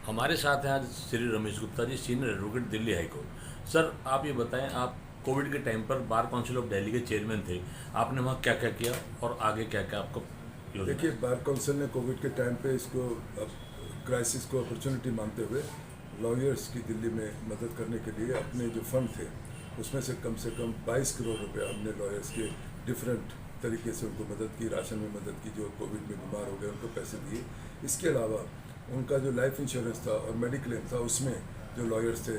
हमारे साथ हैं आज Shri Ramesh Gupta ji, senior advocate, Delhi high court. Sir, आप ये बताएं, आप कोविड के टाइम पर बार काउंसिल ऑफ दिल्ली के चेयरमैन थे। आपने वहाँ क्या क्या किया और आगे क्या क्या आपका योजना देखिए, है? बार काउंसिल ने कोविड के टाइम पे इसको क्राइसिस को अपॉर्चुनिटी मानते हुए लॉयर्स की दिल्ली में मदद करने के लिए अपने जो फंड थे उसमें से कम 22 करोड़ रुपए हमने लॉयर्स के डिफरेंट तरीके से उनको मदद की, राशन में मदद की, जो कोविड में बीमार हो गए उनको पैसे दिए। इसके अलावा उनका जो लाइफ इंश्योरेंस था और मेडिक्लेम था उसमें जो लॉयर्स थे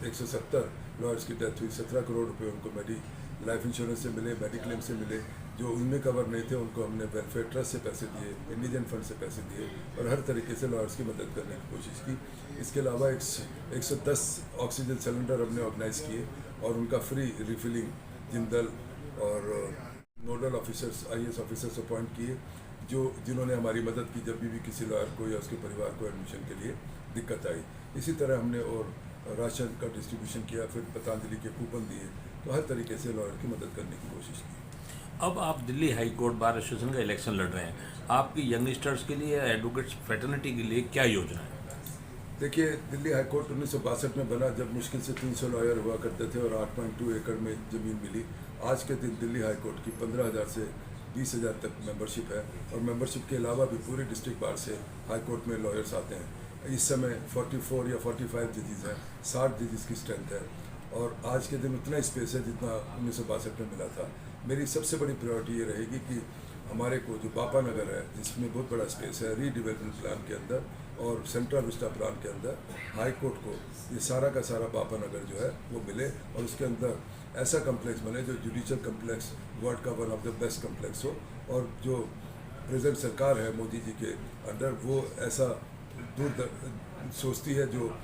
170 लॉयर्स की डेथ हुई, 17 करोड़ रुपए उनको लाइफ इंश्योरेंस से मिले, मेडिक्लेम से मिले। जो उनमें कवर नहीं थे उनको हमने वेलफेयर ट्रस्ट से पैसे दिए, इंडिजन फंड से पैसे दिए और हर तरीके से लॉयर्स की मदद करने की कोशिश की। इसके अलावा 110 ऑक्सीजन सिलेंडर हमने ऑर्गेनाइज किए और उनका फ्री रिफिलिंग जिंदल और nodal officers, IAS officers appoint किए जिन्होंने हमारी मदद की जब भी किसी लॉयर को या उसके परिवार को एडमिशन के लिए दिक्कत आई। इसी तरह हमने और राशन का डिस्ट्रीब्यूशन किया, फिर पतंजलि के कूपन दिए। तो हर तरीके से लॉयर की मदद करने की कोशिश की। अब आप Delhi high court bar association का इलेक्शन लड़ रहे हैं। आपकी यंगस्टर्स के लिए, एडवोकेट्स फ्रेटर्निटी के लिए क्या योजना है? देखिए, दिल्ली हाई कोर्ट 1962 में बना, जब मुश्किल से 300 लॉयर हुआ करते थे और 8.2 एकड़ में ज़मीन मिली। आज के दिन दिल्ली हाई कोर्ट की 15,000 से 20,000 तक मेंबरशिप है और मेंबरशिप के अलावा भी पूरे डिस्ट्रिक्ट बार से हाई कोर्ट में लॉयर्स आते हैं। इस समय 44 या 45 जजेस हैं, 60 जजेस की स्ट्रेंथ है और आज के दिन उतना स्पेस है जितना 1962 में मिला था। मेरी सबसे बड़ी प्रायोरिटी ये रहेगी कि हमारे को जो बापा नगर है, जिसमें बहुत बड़ा स्पेस है रीडेवलपमेंट प्लान के अंदर और सेंट्रल विस्टा प्लान के अंदर, हाई कोर्ट को ये सारा का सारा बापा नगर जो है वो मिले और उसके अंदर ऐसा कम्प्लेक्स बने जो जुडिशल कम्प्लेक्स वर्ल्ड का one of the best complex हो। और जो प्रेजेंट सरकार है मोदी जी के अंडर, वो ऐसा दूर सोचती है जो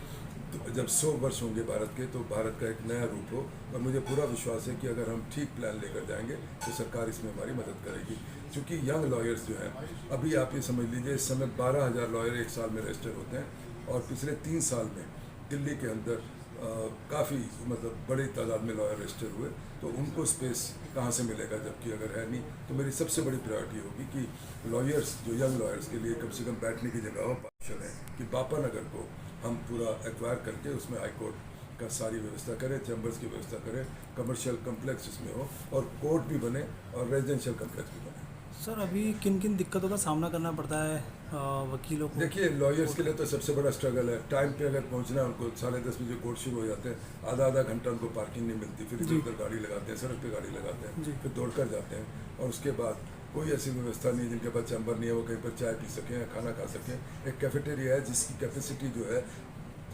जब 100 वर्ष होंगे भारत के, तो भारत का एक नया रूप हो। और मुझे पूरा विश्वास है कि अगर हम ठीक प्लान लेकर जाएंगे तो सरकार इसमें हमारी मदद करेगी। क्योंकि यंग लॉयर्स जो हैं, अभी आप ये समझ लीजिए इस समय 12,000 लॉयर एक साल में रजिस्टर होते हैं और पिछले 3 साल में दिल्ली के अंदर काफ़ी मतलब बड़ी तादाद में लॉयर रजिस्टर हुए। तो उनको स्पेस कहाँ से मिलेगा, जबकि अगर है नहीं। तो मेरी सबसे बड़ी प्रायोरिटी होगी कि लॉयर्स, जो यंग लॉयर्स के लिए कम से कम बैठने की जगह हो। पार्शन है कि बापा नगर को हम पूरा एक्वायर करके उसमें हाई कोर्ट का सारी व्यवस्था करें, चैम्बर्स की व्यवस्था करें, कमर्शियल कम्प्लेक्स उसमें हो और कोर्ट भी बने और रेजिडेंशियल कम्प्लेक्स भी बने। सर, अभी किन किन दिक्कतों का सामना करना पड़ता है वकीलों को? देखिए, लॉयर्स के लिए तो सबसे बड़ा स्ट्रगल है टाइम पे अगर पहुंचना है उनको। 10:30 बजे कोर्ट शुरू हो जाते हैं, आधा घंटा उनको पार्किंग नहीं मिलती, फिर इधर उधर गाड़ी लगाते हैं, सड़क पे गाड़ी लगाते हैं, फिर दौड़ कर जाते हैं और उसके बाद कोई ऐसी व्यवस्था नहीं जिनके पास चैम्बर नहीं है वो कहीं पर चाय पी सकें या खाना खा सकें। एक कैफेटेरिया है जिसकी कैपेसिटी जो है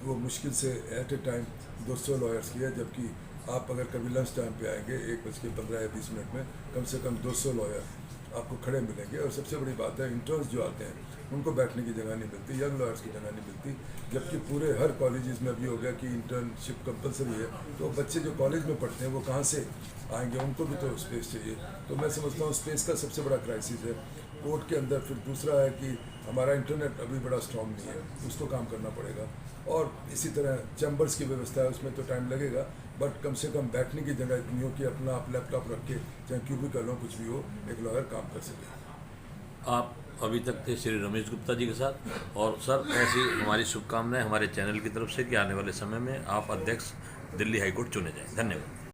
वो मुश्किल से एट ए टाइम 200 लॉयर्स की है, जबकि आप अगर कभी लंच टाइम पे आएंगे 1:15 या 20 मिनट में कम से कम 200 लॉयर आपको खड़े मिलेंगे। और सबसे बड़ी बात है, इंटर्न्स जो आते हैं उनको बैठने की जगह नहीं मिलती, यंग लॉयर्स की जगह नहीं मिलती। जबकि पूरे हर कॉलेजेस में अभी हो गया कि इंटर्नशिप कंपलसरी है, तो बच्चे जो कॉलेज में पढ़ते हैं वो कहाँ से आएंगे, उनको भी तो स्पेस चाहिए। तो मैं समझता हूँ स्पेस का सबसे बड़ा क्राइसिस है कोर्ट के अंदर। फिर दूसरा है कि हमारा इंटरनेट अभी बड़ा स्ट्रॉन्ग नहीं है, उसको काम करना पड़ेगा। और इसी तरह चैम्बर्स की व्यवस्था है, उसमें तो टाइम लगेगा, बट कम से कम बैठने की जगह इतनी हो कि अपना आप लैपटॉप रख के, चाहे क्यूबिकल हो, कुछ भी हो, एक लॉयर काम कर सके। आप अभी तक थे श्री रमेश गुप्ता जी के साथ, और सर ऐसी हमारी शुभकामनाएं हमारे चैनल की तरफ से कि आने वाले समय में आप अध्यक्ष दिल्ली हाई कोर्ट चुने जाएं। धन्यवाद।